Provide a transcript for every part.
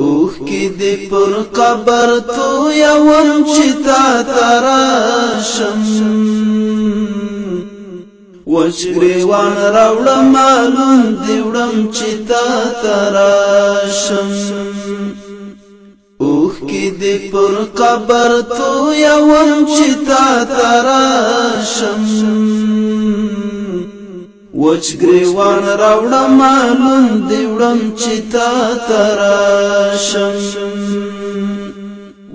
اوخ کی دی پر قبر تو یوم چتا تراشم وچ گریوان راوڑا مالون دیوڑم چتا تراشم اوخ کی دی پر قبر تو یوم چتا تراشم وچ گریوان راوڑا مالون دیوڑم چتا تراشم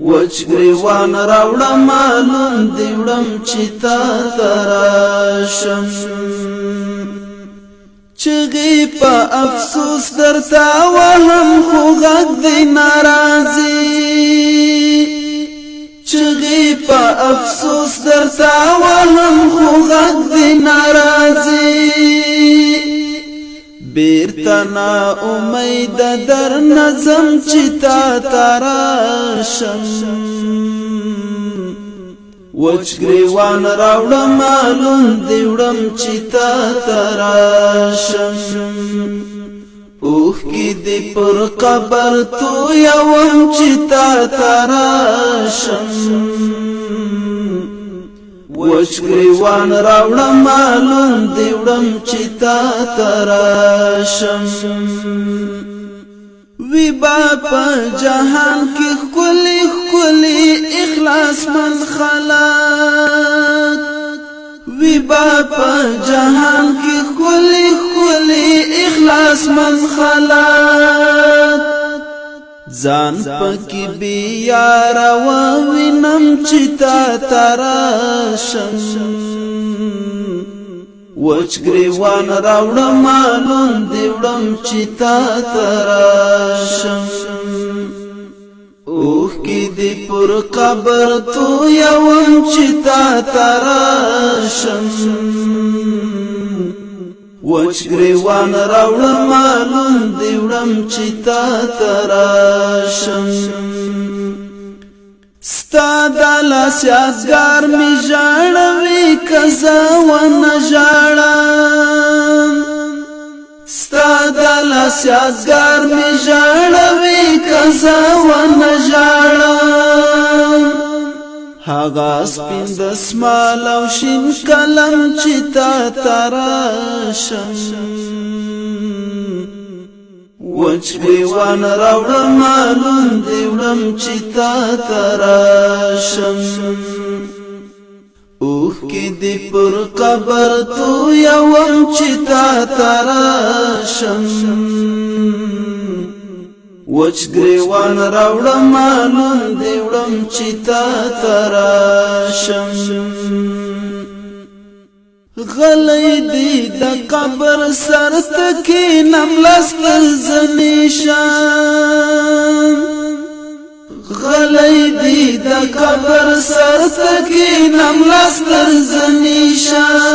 وچ گریوان راوڑا مالون دیوڑم چتا تراشم چغی پا افسوس درتا وهم خو غږ دی ناراضی چغی پا افسوس درتا وهم خو غږ دی ناراضی بیرتا نا امید در نظم چتا تراشم وچ گریوان راوڑا مالون دیوڑم چتا تراشم اوخ کی دی پر قبر تو یوم چتا تراشم وچ گریوان راوڑا مالون دیوڑم چتا تراشم وی باپا جہان کی خلی خلی اخلاص من خلاق وی باپا جہان کی خلی خلی اخلاص من خلاق زان پکی بیارا وینم چتا تراشم وچ گریوان راوڑا مالون دیوڑم چتا تراشم اوخ کی دی پر قبر تو یوم چتا تراشم وچ گریوان راوڑا مالون دیوڑم چتا تراشم ستا دالاس یادگار می جاڑوی کزا و نجاڑم ستا دالاس یادگار می جاڑوی کزا و نجاڑم هاغا سپین دسمال او شین کلم چتا تراشم وچ گریوان راوڑا مالون دیوڑم چتا تراشم اوخ کی دی پر قبر تو یوم چتا تراشم وچ گریوان راوڑا مالون دیوڑم چتا تراشم غلی دی دا قبر سر تکی نملستر زنیشم غلی دی دا قبر سر تکی نملستر زنیشم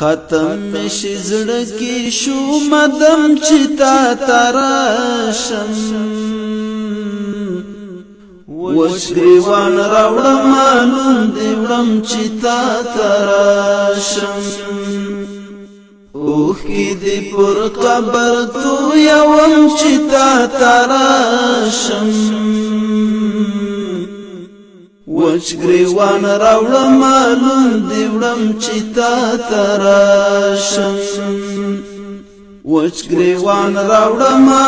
ختم مشی زڑکی شو مدم چتا تراشم وچ گریوان راوڑا مالون دیوڑم چتا تراشم اوخ کی دی پر قبر تو یوم چتا تراشم وچ گریوان راوڑا مالون دیوڑم چتا تراشم وچ گریوان راوڑا